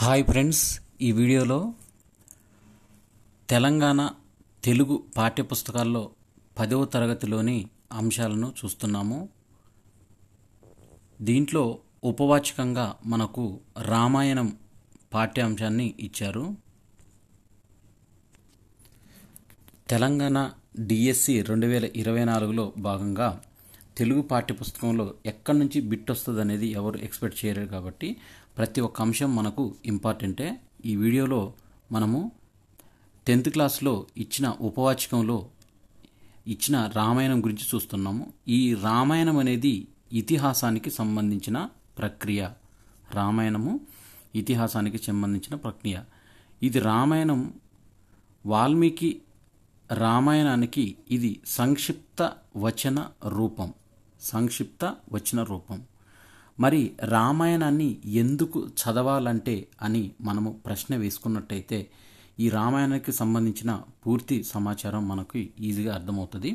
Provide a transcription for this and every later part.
Hi friends, ఈ వీడియోలో తెలంగాణ తెలుగు పాఠ్యపుస్తకాల్లో 10వ తరగతిలోని అంశాలను చూస్తున్నాము. దీంట్లో ఉపవాచకంగా మనకు రామాయణం పాఠ్యాంశాన్ని ఇచ్చారు. తెలంగాణ డిఎస్సి 2024లో భాగంగా తెలుగు పాఠ్యపుస్తకంలో ఎక్కడి నుంచి బిట్ వస్తుంది అనేది ఎవరు ఎక్స్పెక్ట్ చేయరు కాబట్టి ప్రతి ఒక్క అంశం మనకు ఇంపార్టెంటే. ఈ వీడియోలో మనము 10th క్లాస్లో ఇచ్చిన ఉపవాచకంలో ఇచ్చిన రామాయణం గురించి చూస్తున్నాము. ఈ రామాయణం అనేది ఇతిహాసానికి సంబంధించిన ప్రక్రియ. రామాయణము ఇతిహాసానికి సంబంధించిన ప్రక్రియ. ఇది రామాయణం వాల్మీకి రామాయణానికి ఇది సంక్షిప్త వచన రూపం. మరి రామాయణాన్ని ఎందుకు చదవాలంటే అని మనము ప్రశ్న వేసుకున్నట్టయితే ఈ రామాయణానికి సంబంధించిన పూర్తి సమాచారం మనకు ఈజీగా అర్థమవుతుంది.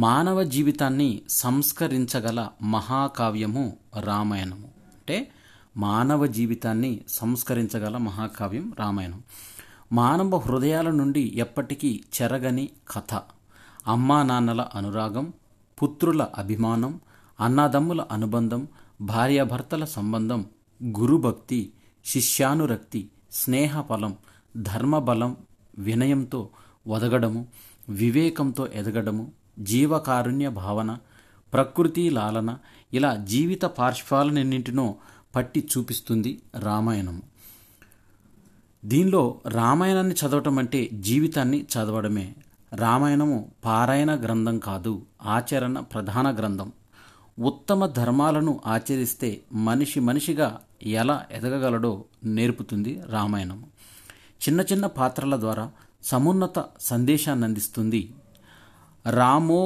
మానవ జీవితాన్ని సంస్కరించగల మహాకావ్యము రామాయణము. అంటే మానవ జీవితాన్ని సంస్కరించగల మహాకావ్యం రామాయణం. మానవ హృదయాల నుండి ఎప్పటికీ చెరగని కథ. అమ్మా నాన్నల అనురాగం, పుత్రుల అభిమానం, అన్నదమ్ముల అనుబంధం, భార్యాభర్తల సంబంధం, గురుభక్తి, శిష్యానురక్తి, స్నేహఫలం, ధర్మబలం, వినయంతో ఒదగడము, వివేకంతో ఎదగడము, జీవకారుణ్య భావన, ప్రకృతి లాలన, ఇలా జీవిత పార్శ్వాలన్నింటినో పట్టి చూపిస్తుంది రామాయణము. దీనిలో రామాయణాన్ని చదవటం అంటే జీవితాన్ని చదవడమే. రామాయణము పారాయణ గ్రంథం కాదు, ఆచరణ ప్రధాన గ్రంథం. ఉత్తమ ధర్మాలను ఆచరిస్తే మనిషిగా ఎలా ఎదగగలడో నేర్పుతుంది రామాయణము. చిన్న చిన్న పాత్రల ద్వారా సమున్నత సందేశాన్ని అందిస్తుంది. రామో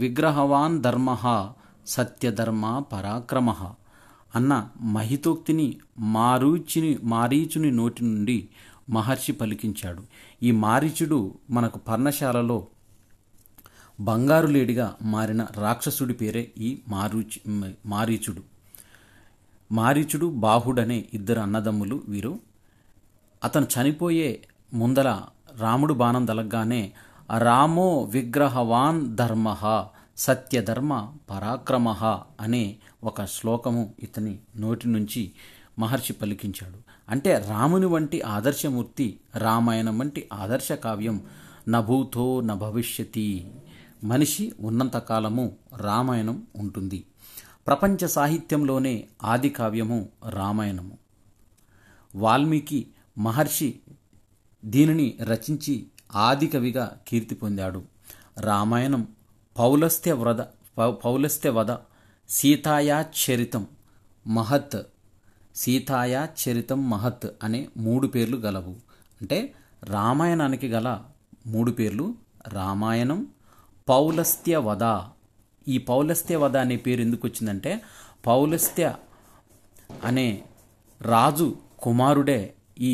విగ్రహవాన్ ధర్మ సత్యధర్మ పరాక్రమ అన్న మహితోక్తిని మారీచుని నోటి నుండి మహర్షి పలికించాడు. ఈ మారీచుడు మనకు పర్ణశాలలో బంగారు లేడిగా మారిన రాక్షసుడి పేరే ఈ మారీచుడు బాహుడనే ఇద్దరు అన్నదమ్ములు వీరు. అతను చనిపోయే ముందల రాముడు బాణం తలగ్గానే రామో విగ్రహవాన్ ధర్మ సత్యధర్మ పరాక్రమ అనే ఒక శ్లోకము ఇతని నోటి నుంచి మహర్షి పలికించాడు. అంటే రాముని వంటి ఆదర్శమూర్తి, రామాయణం వంటి ఆదర్శ కావ్యం నభూతో నభవిష్యతి. మనిషి ఉన్నంతకాలము రామాయణం ఉంటుంది. ప్రపంచ సాహిత్యంలోనే ఆది కావ్యము రామాయణము. వాల్మీకి మహర్షి దీనిని రచించి ఆది కవిగా కీర్తి పొందాడు. రామాయణం పౌలస్త్య వద సీతాయాచరితం మహత్ అనే 3 పేర్లు గలవు. అంటే రామాయణానికి గల 3 పేర్లు రామాయణం, పౌలస్త్య వద. ఈ పౌలస్త్య వద అనే పేరు ఎందుకు వచ్చిందంటే పౌలస్త్య అనే రాజు కుమారుడే ఈ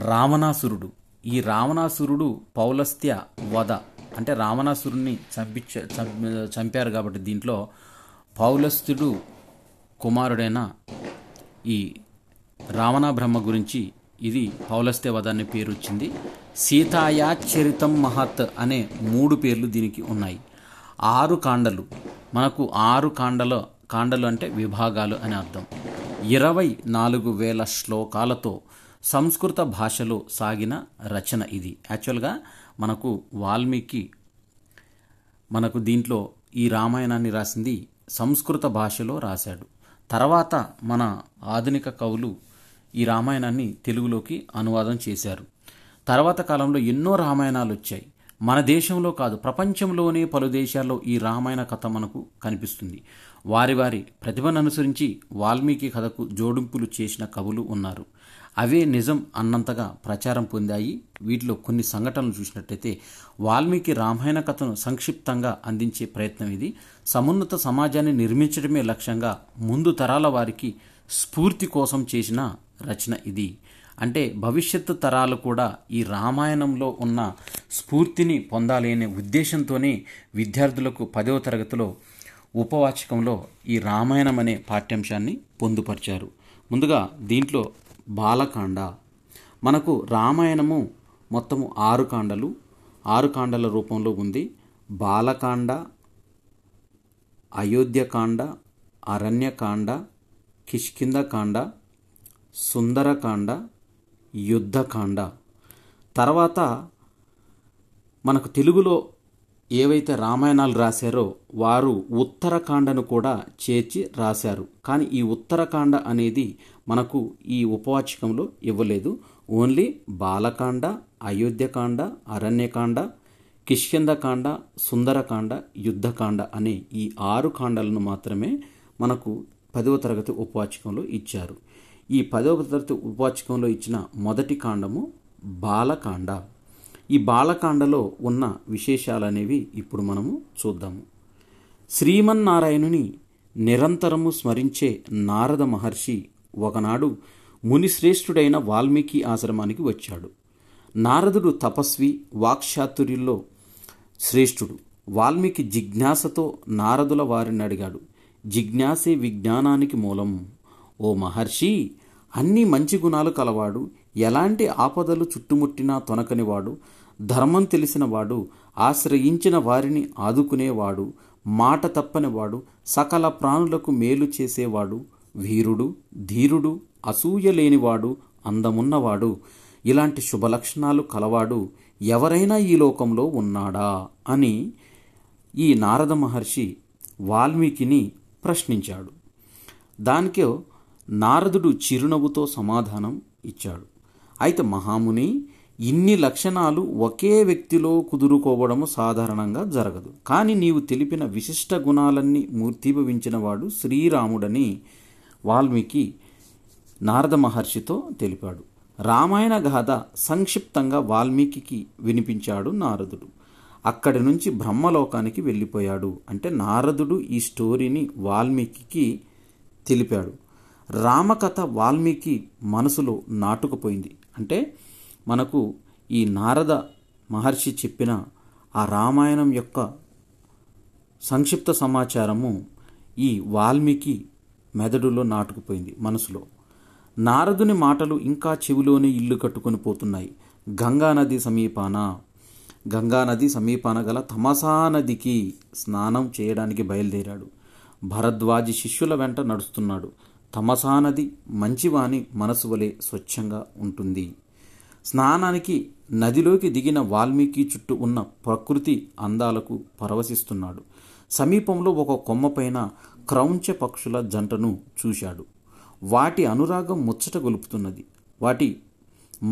రావణాసురుడు. ఈ రావణాసురుడు పౌలస్త్య వద అంటే రావణాసురుణ్ణి చంపారు కాబట్టి దీంట్లో పౌలస్త్యుడు కుమారుడైన ఈ రావణ బ్రహ్మ గురించి ఇది పౌలస్త్య వద అనే పేరు వచ్చింది. సీతాయాచరితం మహత్ అనే 3 పేర్లు దీనికి ఉన్నాయి. 6 కాండలు. మనకు 6 కాండలు అంటే విభాగాలు అని అర్థం. 24,000 శ్లోకాలతో సంస్కృత భాషలో సాగిన రచన ఇది. యాక్చువల్గా మనకు వాల్మీకి దీంట్లో ఈ రామాయణాన్ని రాసింది సంస్కృత భాషలో రాశాడు. తర్వాత మన ఆధునిక కవులు ఈ రామాయణాన్ని తెలుగులోకి అనువాదం చేశారు. తర్వాత కాలంలో ఎన్నో రామాయణాలు వచ్చాయి. మన దేశంలో కాదు, ప్రపంచంలోనే పలు దేశాల్లో ఈ రామాయణ కథ మనకు కనిపిస్తుంది. వారి ప్రతిభను అనుసరించి వాల్మీకి కథకు జోడింపులు చేసిన కవులు ఉన్నారు. అవే నిజం అన్నంతగా ప్రచారం పొందాయి. వీటిలో కొన్ని సంఘటనలు చూసినట్టయితే వాల్మీకి రామాయణ కథను సంక్షిప్తంగా అందించే ప్రయత్నం ఇది. సమున్నత సమాజాన్ని నిర్మించడమే లక్ష్యంగా ముందు తరాల వారికి స్ఫూర్తి కోసం చేసిన రచన ఇది. అంటే భవిష్యత్తు తరాలు కూడా ఈ రామాయణంలో ఉన్న స్ఫూర్తిని పొందాలి అనే ఉద్దేశంతోనే విద్యార్థులకు 10వ తరగతిలో ఉపవాచకంలో ఈ రామాయణం అనే పాఠ్యాంశాన్ని పొందుపరిచారు. ముందుగా దీంట్లో బాలకాండ. మనకు రామాయణము మొత్తము 6 కాండలు, 6 కాండల రూపంలో ఉంది. బాలకాండ, అయోధ్యకాండ, అరణ్యకాండ, కిష్కింధకాండ, సుందరకాండ, యుద్ధకాండ. తర్వాత మనకు తెలుగులో ఏవైతే రామాయణాలు రాశారో వారు ఉత్తరకాండను కూడా చేర్చి రాశారు. కానీ ఈ ఉత్తరకాండ అనేది మనకు ఈ ఉపవాచకంలో ఇవ్వలేదు. ఓన్లీ బాలకాండ, అయోధ్యకాండ, అరణ్యకాండ, కిష్కింధకాండ, సుందరకాండ, యుద్ధకాండ అనే ఈ 6 కాండలను మాత్రమే మనకు 10వ తరగతి ఉపవాచకంలో ఇచ్చారు. ఈ 10వ తరగతి ఉపవాచకంలో ఇచ్చిన మొదటి కాండము బాలకాండ. ఈ బాలకాండలో ఉన్న విశేషాలనేవి ఇప్పుడు మనము చూద్దాము. శ్రీమన్నారాయణుని నిరంతరము స్మరించే నారద మహర్షి ఒకనాడు మునిశ్రేష్ఠుడైన వాల్మీకి ఆశ్రమానికి వచ్చాడు. నారదుడు తపస్వి, వాక్చాతుర్యంలో శ్రేష్ఠుడు. వాల్మీకి జిజ్ఞాసతో నారదుల వారిని అడిగాడు. జిజ్ఞాసే విజ్ఞానానికి మూలం. ఓ మహర్షి, అన్ని మంచి గుణాలు కలవాడు, ఎలాంటి ఆపదలు చుట్టుముట్టినా తొనకనివాడు, ధర్మం తెలిసినవాడు, ఆశ్రయించిన వారిని ఆదుకునేవాడు, మాట తప్పనివాడు, సకల ప్రాణులకు మేలు చేసేవాడు, వీరుడు, ధీరుడు, అసూయ లేనివాడు, అందమున్నవాడు, ఇలాంటి శుభలక్షణాలు కలవాడు ఎవరైనా ఈ లోకంలో ఉన్నాడా అని ఈ నారద మహర్షి వాల్మీకిని ప్రశ్నించాడు. దానికే నారదుడు చిరునవ్వుతో సమాధానం ఇచ్చాడు. అయితే మహాముని, ఇన్ని లక్షణాలు ఒకే వ్యక్తిలో కుదురుకోవడము సాధారణంగా జరగదు. కానీ నీవు తెలిపిన విశిష్ట గుణాలన్నీ మూర్తిభవించిన వాడు శ్రీరాముడని వాల్మీకి నారద మహర్షితో తెలిపాడు. రామాయణ గాథ సంక్షిప్తంగా వాల్మీకి వినిపించాడు నారదుడు. అక్కడి నుంచి బ్రహ్మలోకానికి వెళ్ళిపోయాడు. అంటే నారదుడు ఈ స్టోరీని వాల్మీకి తెలిపాడు. రామకథ వాల్మీకి మనసులో నాటుకుపోయింది. అంటే మనకు ఈ నారద మహర్షి చెప్పిన ఆ రామాయణం యొక్క సంక్షిప్త సమాచారము ఈ వాల్మీకి మెదడులో నాటుకుపోయింది, మనసులో. నారదుని మాటలు ఇంకా చెవిలోనే ఇల్లు కట్టుకొని పోతున్నాయి. గంగానది సమీపాన గల తమసా నదికి స్నానం చేయడానికి బయలుదేరాడు. భరద్వాజి శిష్యుల వెంట నడుస్తున్నాడు. తమసా నది మంచివాని మనసు వలె స్వచ్ఛంగా ఉంటుంది. స్నానానికి నదిలోకి దిగిన వాల్మీకి చుట్టూ ఉన్న ప్రకృతి అందాలకు పరవశిస్తున్నాడు. సమీపంలో ఒక కొమ్మపైన క్రౌంచ పక్షుల జంటను చూశాడు. వాటి అనురాగం ముచ్చట గొలుపుతున్నది. వాటి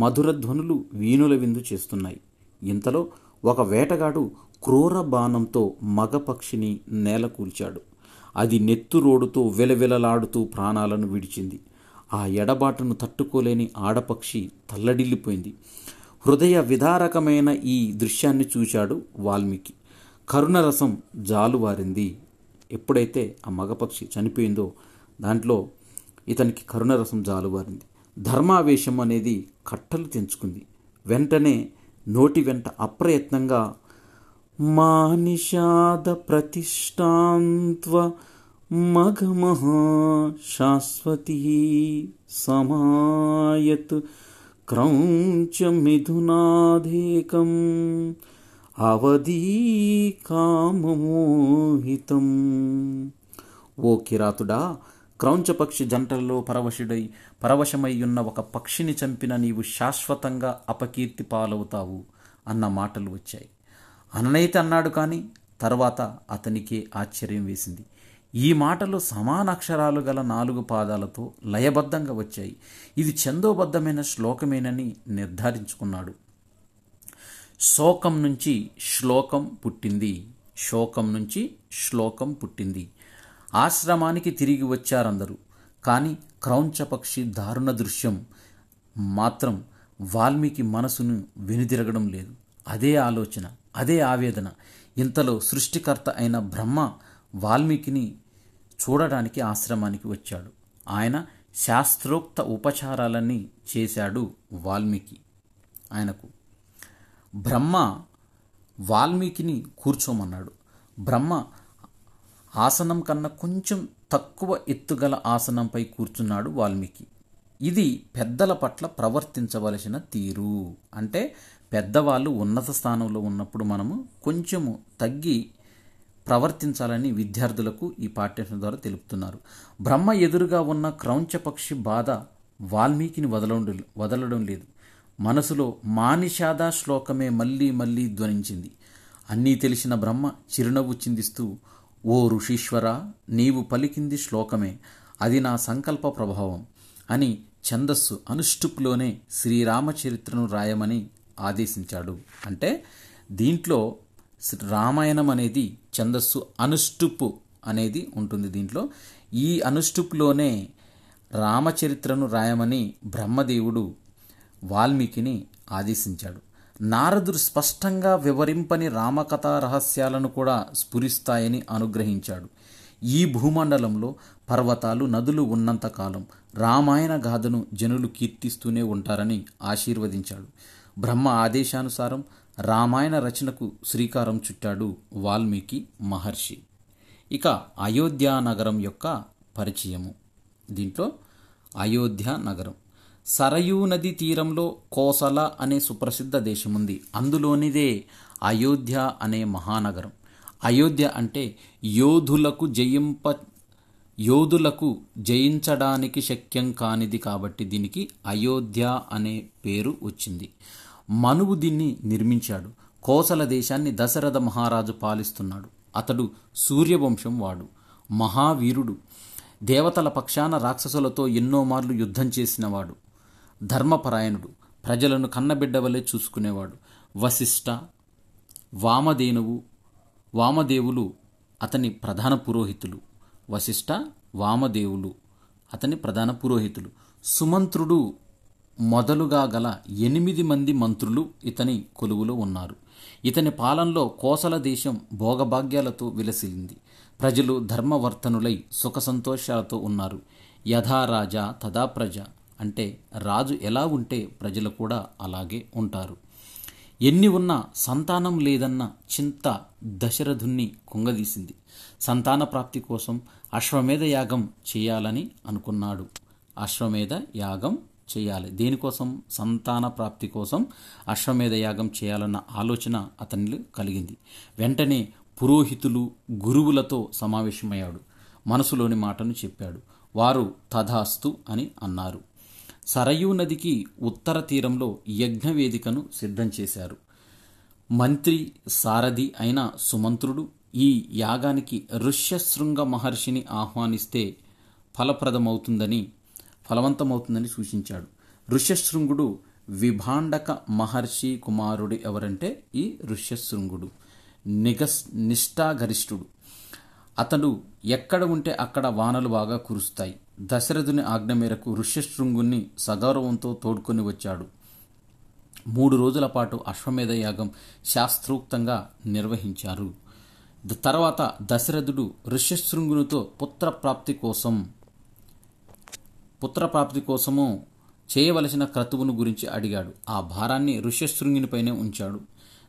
మధుర ధ్వనులు వీణుల విందు చేస్తున్నాయి. ఇంతలో ఒక వేటగాడు క్రూర బాణంతో మగ పక్షిని నేలకూల్చాడు. అది నెత్తురోడుతో వెలవెలలాడుతూ ప్రాణాలను విడిచింది. ఆ ఎడబాటును తట్టుకోలేని ఆడపక్షి తల్లడిల్లిపోయింది. హృదయ విదారకమైన ఈ దృశ్యాన్ని చూశాడు వాల్మీకి. కరుణరసం జాలువారింది. ఎప్పుడైతే ఆ మగపక్షి చనిపోయిందో దాంట్లో ఇతనికి కరుణరసం జాలువారింది. ధర్మావేశం అనేది కట్టలు తెంచుకుంది. వెంటనే నోటి వెంట అప్రయత్నంగా మానిషాద ప్రతిష్టాంత్వ మగమహ శాశ్వతీ సమాయత్ క్రౌంచ మిథునాధేకం అవధీ కామమోహితం. ఓ కిరాతుడా, క్రౌంచపక్షి జంటల్లో పరవశమై ఉన్న ఒక పక్షిని చంపిన నీవు శాశ్వతంగా అపకీర్తి పాలవుతావు అన్న మాటలు వచ్చాయి. అననైతే అన్నాడు, కానీ తర్వాత అతనికే ఆశ్చర్యం వేసింది. ఈ మాటలు సమాన అక్షరాలు గల 4 పాదాలతో లయబద్ధంగా వచ్చాయి. ఇది ఛందోబద్ధమైన శ్లోకమేనని నిర్ధారించుకున్నాడు. శోకం నుంచి శ్లోకం పుట్టింది. ఆశ్రమానికి తిరిగి వచ్చారందరూ. కానీ క్రౌంచపక్షి దారుణ దృశ్యం మాత్రం వాల్మీకి మనసును వెనుదిరగడం లేదు. అదే ఆలోచన, అదే ఆవేదన. ఇంతలో సృష్టికర్త అయిన బ్రహ్మ వాల్మీకిని చూడడానికి ఆశ్రమానికి వచ్చాడు. ఆయన శాస్త్రోక్త ఉపచారాలన్నీ చేశాడు వాల్మీకి. ఆయనకు బ్రహ్మ వాల్మీకిని కూర్చోమన్నాడు. బ్రహ్మ ఆసనం కన్నా కొంచెం తక్కువ ఎత్తుగల ఆసనంపై కూర్చున్నాడు వాల్మీకి. ఇది పెద్దల పట్ల ప్రవర్తించవలసిన తీరు. అంటే పెద్దవాళ్ళు ఉన్నత స్థానంలో ఉన్నప్పుడు మనము కొంచెము తగ్గి ప్రవర్తించాలని విద్యార్థులకు ఈ పాఠ్యాంశం ద్వారా తెలుపుతున్నారు. బ్రహ్మ ఎదురుగా ఉన్న క్రౌంచ పక్షి బాధ వాల్మీకిని వదలడం లేదు. మనసులో మానిషాద శ్లోకమే మళ్ళీ మళ్ళీ ధ్వనించింది. అన్నీ తెలిసిన బ్రహ్మ చిరునవ్వు చిందిస్తూ, ఓ ఋషీశ్వర, నీవు పలికింది శ్లోకమే, అది నా సంకల్ప ప్రభావం అని ఛందస్సు అనుష్టుప్లోనే శ్రీరామచరిత్రను రాయమని ఆదేశించాడు. అంటే దీంట్లో రామాయణం అనేది ఛందస్సు అనుష్టుప్ అనేది ఉంటుంది. దీంట్లో ఈ అనుష్టుప్లోనే రామచరిత్రను రాయమని బ్రహ్మదేవుడు వాల్మీకిని ఆదేశించాడు. నారదుడు స్పష్టంగా వివరింపని రామకథా రహస్యాలను కూడా స్ఫురిస్తాయని అనుగ్రహించాడు. ఈ భూమండలంలో పర్వతాలు, నదులు ఉన్నంతకాలం రామాయణ గాథను జనులు కీర్తిస్తూనే ఉంటారని ఆశీర్వదించాడు. బ్రహ్మ ఆదేశానుసారం రామాయణ రచనకు శ్రీకారం చుట్టాడు వాల్మీకి మహర్షి. ఇక అయోధ్య నగరం యొక్క పరిచయము. దీంట్లో అయోధ్య నగరం సరయూ నది తీరంలో కోసల అనే సుప్రసిద్ధ దేశముంది. అందులోనిదే అయోధ్య అనే మహానగరం. అయోధ్య అంటే యోధులకు జయించడానికి శక్యం కానిది కాబట్టి దీనికి అయోధ్య అనే పేరు వచ్చింది. మనువు దీన్ని నిర్మించాడు. కోసల దేశాన్ని దశరథ మహారాజు పాలిస్తున్నాడు. అతడు సూర్యవంశం వాడు, మహావీరుడు, దేవతల పక్షాన రాక్షసులతో ఎన్నో మార్లు యుద్ధం చేసినవాడు, ధర్మపరాయణుడు, ప్రజలను కన్నబిడ్డవలే చూసుకునేవాడు. వశిష్ఠ, వామదేవులు అతని ప్రధాన పురోహితులు. సుమంత్రుడు మొదలుగా గల 8 మంది మంత్రులు ఇతని కొలువులో ఉన్నారు. ఇతని పాలనలో కోసల దేశం భోగభాగ్యాలతో విలసిల్లింది. ప్రజలు ధర్మవర్తనులై సుఖ సంతోషాలతో ఉన్నారు. యథా రాజా తదా ప్రజ అంటే రాజు ఎలా ఉంటే ప్రజలు కూడా అలాగే ఉంటారు. ఎన్ని ఉన్నా సంతానం లేదన్న చింత దశరథుణ్ణి కుంగదీసింది. సంతాన ప్రాప్తి కోసం అశ్వమేధ యాగం చేయాలని అనుకున్నాడు. అశ్వమేధ యాగం చేయాలి. దేనికోసం? సంతాన ప్రాప్తి కోసం అశ్వమేధ యాగం చేయాలన్న ఆలోచన అతనిలో కలిగింది. వెంటనే పురోహితులు, గురువులతో సమావేశమయ్యాడు. మనసులోని మాటను చెప్పాడు. వారు తథాస్తు అని అన్నారు. సరయూ నదికి ఉత్తర తీరంలో యజ్ఞవేదికను సిద్ధం చేశారు. మంత్రి, సారథి అయిన సుమంత్రుడు ఈ యాగానికి ఋష్యశృంగ మహర్షిని ఆహ్వానిస్తే ఫలవంతమవుతుందని సూచించాడు. ఋష్యశృంగుడు విభాండక మహర్షి కుమారుడు. ఎవరంటే ఈ ఋష్యశృంగుడు నిష్ఠాగరిష్ఠుడు. అతడు ఎక్కడ ఉంటే అక్కడ వానలు బాగా కురుస్తాయి. దశరథుని ఆజ్ఞ మేరకు ఋష్యశృంగుణ్ణి సగౌరవంతో తోడ్కొని వచ్చాడు. 3 రోజుల పాటు అశ్వమేధ యాగం శాస్త్రోక్తంగా నిర్వహించారు. తర్వాత దశరథుడు ఋష్యశృంగునితో పుత్రప్రాప్తి కోసము చేయవలసిన క్రతువును గురించి అడిగాడు. ఆ భారాన్ని ఋష్యశృంగునిపైనే ఉంచాడు.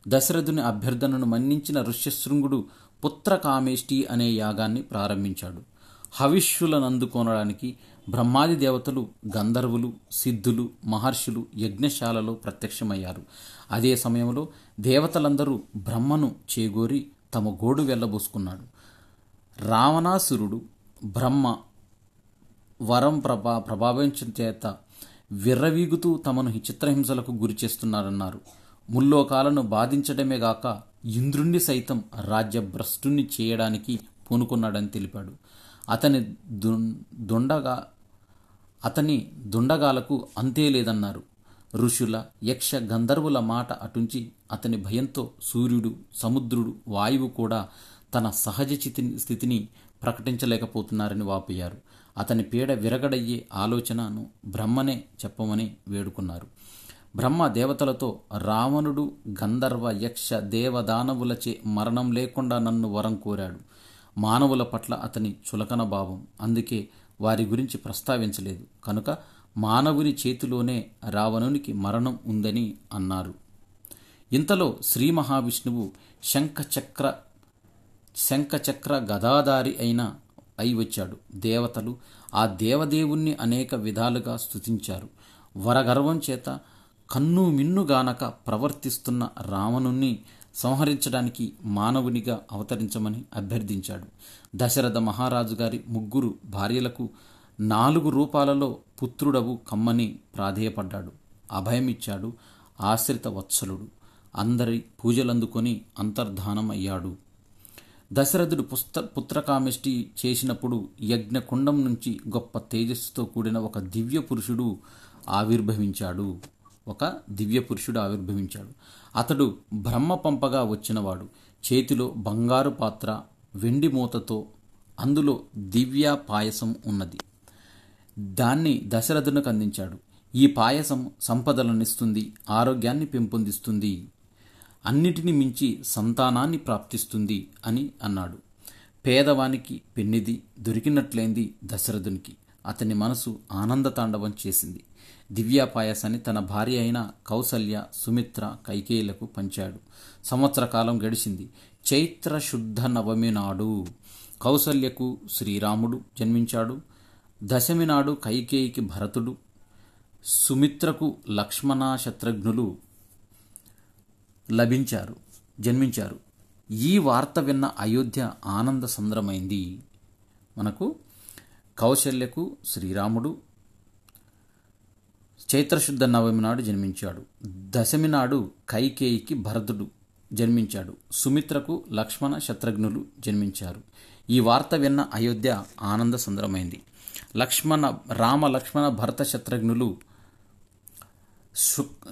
దశరథుని అభ్యర్థనను మన్నించిన ఋష్యశృంగుడు పుత్రకామేష్టి అనే యాగాన్ని ప్రారంభించాడు. హవిష్యులను అందుకోనడానికి బ్రహ్మాది దేవతలు, గంధర్వులు, సిద్ధులు, మహర్షులు యజ్ఞశాలలో ప్రత్యక్షమయ్యారు. అదే సమయంలో దేవతలందరూ బ్రహ్మను చేగోరి తమ గోడు వెళ్ళబోసుకున్నాడు. రావణాసురుడు బ్రహ్మ వరం ప్రభావం చేత విర్రవీగుతూ తమను చిత్రహింసలకు గురి చేస్తున్నారన్నారు. ముల్లోకాలను బాధించడమే గాక ఇంద్రుణ్ణి సైతం రాజ్యభ్రష్టుణ్ణి చేయడానికి పూనుకున్నాడని తెలిపాడు. అతని దుండగాలకు అంతే లేదన్నారు. ఋషుల, యక్ష, గంధర్వుల మాట అటుంచి అతని భయంతో సూర్యుడు, సముద్రుడు, వాయువు కూడా తన సహజ స్థితిని ప్రకటించలేకపోతున్నారని వాపోయారు. అతని పీడ విరగడయ్యే ఆలోచనను బ్రహ్మనే చెప్పమని వేడుకున్నారు. బ్రహ్మ దేవతలతో, రావణుడు గంధర్వ, యక్ష, దేవదానవులచే మరణం లేకుండా నన్ను వరం కోరాడు. మానవుల పట్ల అతని చులకన భావం, అందుకే వారి గురించి ప్రస్తావించలేదు. కనుక మానవుని చేతిలోనే రావణునికి మరణం ఉందని అన్నారు. ఇంతలో శ్రీ మహావిష్ణువు శంఖచక్ర గదాధారి అయి వచ్చాడు. దేవతలు ఆ దేవదేవుణ్ణి అనేక విధాలుగా స్తుతించారు. వరగర్వం చేత కన్ను మిన్నుగానక ప్రవర్తిస్తున్న రావణుణ్ణి సంహరించడానికి మానవునిగా అవతరించమని అభ్యర్థించాడు. దశరథ మహారాజు గారి 3 భార్యలకు 4 రూపాలలో పుత్రుడవు కమ్మని ప్రాధేయపడ్డాడు. అభయమిచ్చాడు. ఆశ్రిత వత్సలుడు. అందరి పూజలందుకొని అంతర్ధానమయ్యాడు. దశరథుడు పుత్రకామిష్టి చేసినప్పుడు యజ్ఞకుండం నుంచి గొప్ప తేజస్సుతో కూడిన ఒక దివ్య పురుషుడు ఆవిర్భవించాడు. అతడు బ్రహ్మ పంపగా వచ్చినవాడు. చేతిలో బంగారు పాత్ర, వెండి మూతతో అందులో దివ్య పాయసం ఉన్నది. దాన్ని దశరథునికి అందించాడు. ఈ పాయసం సంపదలనిస్తుంది, ఆరోగ్యాన్ని పెంపొందిస్తుంది, అన్నిటిని మించి సంతానాన్ని ప్రాప్తిస్తుంది అని అన్నాడు. పేదవానికి పెన్నిది దొరికినట్లయింది దశరథునికి. అతని మనసు ఆనందతాండవం చేసింది. దివ్య పాయసాన్ని తన భార్య అయిన కౌసల్య, సుమిత్ర, కైకేయులకు పంచాడు. సంవత్సర కాలం గడిచింది. చైత్ర శుద్ధ నవమి నాడు కౌసల్యకు శ్రీరాముడు జన్మించాడు. దశమి నాడు కైకేయికి భరతుడు, సుమిత్రకు లక్ష్మణ, శత్రుఘ్నులు జన్మించారు. ఈ వార్త విన్న అయోధ్య ఆనంద సంద్రమైంది. మనకు కౌశల్యకు శ్రీరాముడు చైత్రశుద్ధ నవమి నాడు జన్మించాడు. దశమి నాడు కైకేయికి భరతుడు జన్మించాడు. సుమిత్రకు లక్ష్మణ, శత్రుఘ్నులు జన్మించారు. ఈ వార్త విన్న అయోధ్య ఆనంద సంద్రమైంది. రామ లక్ష్మణ భరత శత్రుఘ్నులు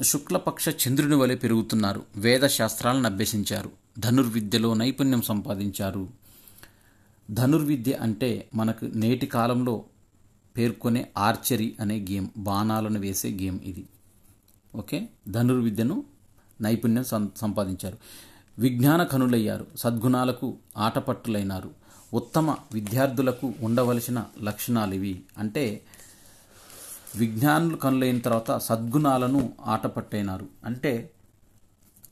శుక్లపక్ష చంద్రుని వలె పెరుగుతున్నారు. వేద శాస్త్రాలను అభ్యసించారు. ధనుర్విద్యలో నైపుణ్యం సంపాదించారు. ధనుర్విద్య అంటే మనకు నేటి కాలంలో పేర్కొనే ఆర్చరీ అనే గేమ్, బాణాలను వేసే గేమ్ ఇది. ఓకే, ధనుర్విద్యను నైపుణ్యం సంపాదించారు. విజ్ఞాన కనులయ్యారు. సద్గుణాలకు ఆటపట్టులైనారు. ఉత్తమ విద్యార్థులకు ఉండవలసిన లక్షణాలు ఇవి. అంటే విజ్ఞానులు కనులైన తర్వాత సద్గుణాలను ఆటపట్టైనారు. అంటే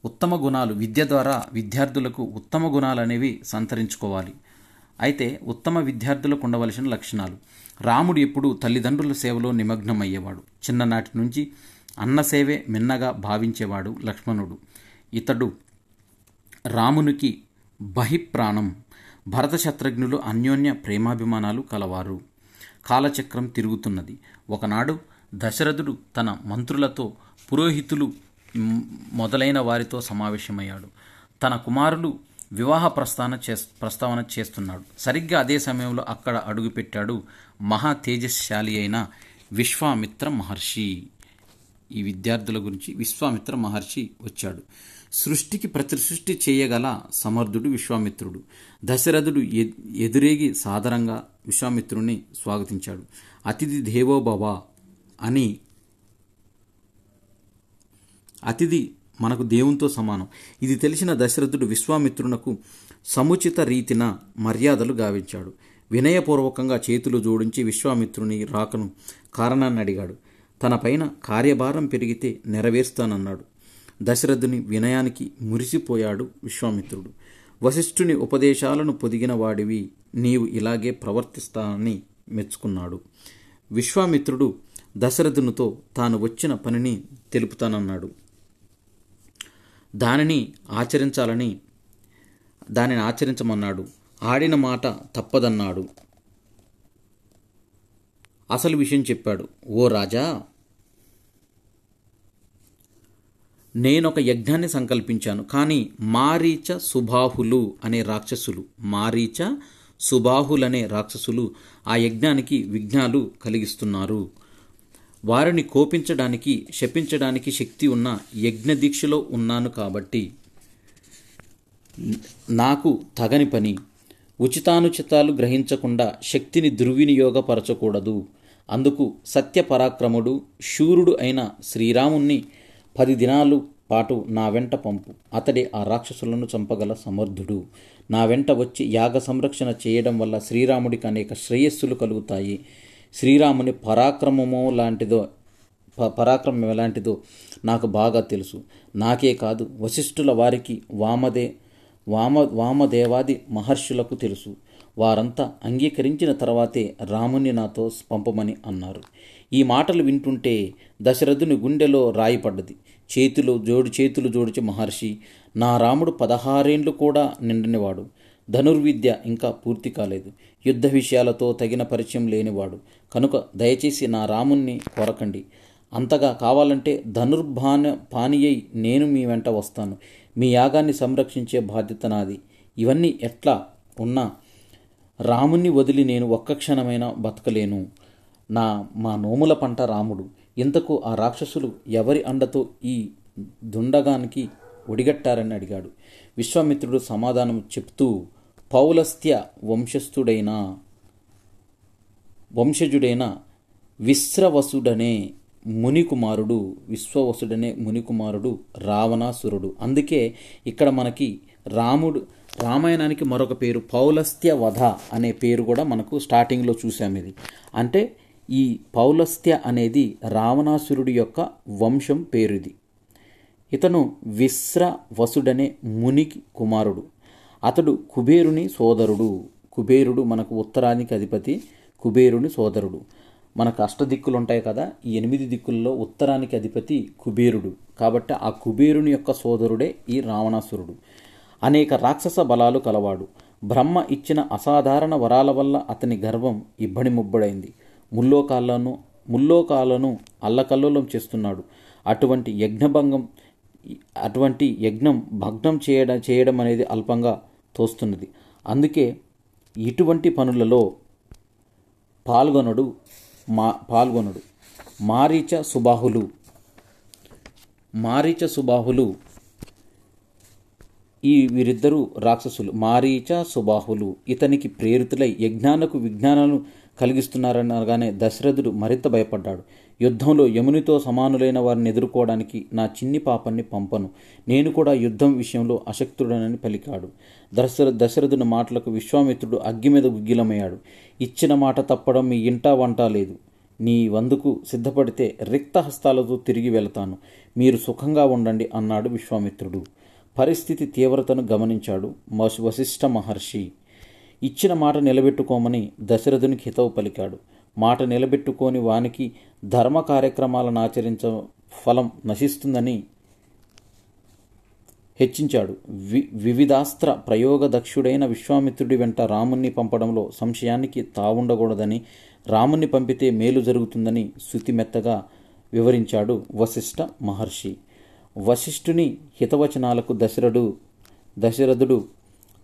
ఉత్తమ గుణాలు, విద్య ద్వారా విద్యార్థులకు ఉత్తమ గుణాలు అనేవి సంతరించుకోవాలి. అయితే ఉత్తమ విద్యార్థులకు ఉండవలసిన లక్షణాలు: రాముడు ఎప్పుడూ తల్లిదండ్రుల సేవలో నిమగ్నమయ్యేవాడు. చిన్ననాటి నుంచి అన్న సేవే మిన్నగా భావించేవాడు లక్ష్మణుడు. ఇతడు రామునికి బహిప్రాణం. భరత శత్రుఘ్నులు అన్యోన్య ప్రేమాభిమానాలు కలవారు. కాలచక్రం తిరుగుతున్నది. ఒకనాడు దశరథుడు తన మంత్రులతో, పురోహితులు మొదలైన వారితో సమావేశమయ్యాడు. తన కుమారులు వివాహ ప్రస్తావన చేస్తున్నాడు. సరిగ్గా అదే సమయంలో అక్కడ అడుగుపెట్టాడు మహా తేజశాలి అయిన విశ్వామిత్ర మహర్షి. ఈ విద్యార్థుల గురించి విశ్వామిత్ర మహర్షి వచ్చాడు. సృష్టికి ప్రతిసృష్టి చేయగల సమర్థుడు విశ్వామిత్రుడు. దశరథుడు ఎదురేగి సాదరంగా విశ్వామిత్రుడిని స్వాగతించాడు. అతిథి దేవోభవ అని, అతిథి మనకు దేవునితో సమానం. ఇది తెలిసిన దశరథుడు విశ్వామిత్రునకు సముచిత రీతిన మర్యాదలు గావించాడు. వినయపూర్వకంగా చేతులు జోడించి విశ్వామిత్రుని రాకను కారణాన్ని అడిగాడు. తన పైన కార్యభారం పెరిగితే నెరవేరుస్తానన్నాడు. దశరథుని వినయానికి మురిసిపోయాడు విశ్వామిత్రుడు. వశిష్ఠుని ఉపదేశాలను పొదిగిన వాడివి, నీవు ఇలాగే ప్రవర్తిస్తానని మెచ్చుకున్నాడు. విశ్వామిత్రుడు దశరథునితో తాను వచ్చిన పనిని తెలుపుతానన్నాడు. దానిని ఆచరించమన్నాడు. ఆడిన మాట తప్పదన్నాడు. అసలు విషయం చెప్పాడు. ఓ రాజా, నేనొక యజ్ఞాన్ని సంకల్పించాను. కానీ మారీచ సుబాహులనే రాక్షసులు ఆ యజ్ఞానికి విఘ్నాలు కలిగిస్తున్నారు. వారిని కోపించడానికి, శపించడానికి శక్తి ఉన్న యజ్ఞదీక్షలో ఉన్నాను. కాబట్టి నాకు తగని పని. ఉచితానుచితాలు గ్రహించకుండా శక్తిని దుర్వినియోగపరచకూడదు. అందుకు సత్యపరాక్రముడు, శూరుడు అయిన శ్రీరాముణ్ణి 10 దినాలు పాటు నా వెంట పంపు. అతడే ఆ రాక్షసులను చంపగల సమర్థుడు. నా వెంట వచ్చి యాగ సంరక్షణ చేయడం వల్ల శ్రీరాముడికి అనేక శ్రేయస్సులు కలుగుతాయి. శ్రీరాముని పరాక్రమం ఎలాంటిదో నాకు బాగా తెలుసు. నాకే కాదు, వశిష్ఠుల వారికి, వామదేవాది మహర్షులకు తెలుసు. వారంతా అంగీకరించిన తర్వాతే రాముని నాతో పంపమని అన్నారు. ఈ మాటలు వింటుంటే దశరథుని గుండెలో రాయి పడ్డది. చేతులు జోడించి, మహర్షి, నా రాముడు 16 ఏండ్లు కూడా నిండినవాడు. ధనుర్విద్య ఇంకా పూర్తి కాలేదు. యుద్ధ విషయాలతో తగిన పరిచయం లేనివాడు. కనుక దయచేసి నా రాముణ్ణి కోరకండి. అంతగా కావాలంటే పానియై నేను మీ వెంట వస్తాను. మీ యాగాన్ని సంరక్షించే బాధ్యత నాది. ఇవన్నీ ఎట్లా ఉన్నా రాముణ్ణి వదిలి నేను ఒక్క క్షణమైనా బతకలేను. మా నోముల పంట రాముడు. ఇంతకు ఆ రాక్షసులు ఎవరి అండతో ఈ దుండగానికి ఒడిగట్టారని అడిగాడు. విశ్వామిత్రుడు సమాధానం చెప్తూ, పౌలస్త్య వంశజుడైన విశ్వవసుడనే మునికుమారుడు రావణాసురుడు. అందుకే ఇక్కడ మనకి రామాయణానికి మరొక పేరు పౌలస్త్య వధ అనే పేరు కూడా మనకు స్టార్టింగ్లో చూసాము. ఇది అంటే ఈ పౌలస్త్య అనేది రావణాసురుడి యొక్క వంశం పేరుది. ఇతను విశ్రవసుడనే మునికి కుమారుడు. అతడు కుబేరుని సోదరుడు. కుబేరుడు మనకు ఉత్తరానికి అధిపతి. కుబేరుని సోదరుడు. మనకు అష్టదిక్కులు ఉంటాయి కదా, ఈ 8 దిక్కుల్లో ఉత్తరానికి అధిపతి కుబేరుడు. కాబట్టి ఆ కుబేరుని యొక్క సోదరుడే ఈ రావణాసురుడు. అనేక రాక్షస బలాలు కలవాడు. బ్రహ్మ ఇచ్చిన అసాధారణ వరాల వల్ల అతని గర్వం ఇబ్బడి ముబ్బడైంది. ముల్లోకాలను అల్లకల్లోలం చేస్తున్నాడు. అటువంటి యజ్ఞం భగ్నం చేయడం అనేది అల్పంగా తోస్తున్నది. అందుకే ఇటువంటి పనులలో పాల్గొనడు. మారీచ సుబాహులు వీరిద్దరూ రాక్షసులు. మారీచ సుబాహులు ఇతనికి ప్రేరితులై యజ్ఞాలకు విజ్ఞానాలను కలిగిస్తున్నారనగానే దశరథుడు మరింత భయపడ్డాడు. యుద్ధంలో యమునితో సమానులైన వారిని ఎదుర్కోవడానికి నా చిన్ని పాపన్ని పంపను. నేను కూడా యుద్ధం విషయంలో అశక్తుడనని పలికాడు. దశరథుని మాటలకు విశ్వామిత్రుడు అగ్గి మీద గుగ్గిలమయ్యాడు. ఇచ్చిన మాట తప్పడం మీ ఇంటా వంట లేదు. నీ వందుకు సిద్ధపడితే రిక్త హస్తాలతో తిరిగి వెళతాను. మీరు సుఖంగా ఉండండి అన్నాడు విశ్వామిత్రుడు. పరిస్థితి తీవ్రతను గమనించాడు వశిష్ఠ మహర్షి. ఇచ్చిన మాట నిలబెట్టుకోమని దశరథునికి హితవు పలికాడు. మాట నిలబెట్టుకోని వానికి ధర్మ కార్యక్రమాలను ఆచరించ ఫలం నశిస్తుందని హెచ్చించాడు. వివిధాస్త్ర ప్రయోగ దక్షుడైన విశ్వామిత్రుడి వెంట రాముణ్ణి పంపడంలో సంశయానికి తావుండకూడదని, రాముణ్ణి పంపితే మేలు జరుగుతుందని శృతిమెత్తగా వివరించాడు వశిష్ఠ మహర్షి. వశిష్ఠుని హితవచనాలకు దశరథుడు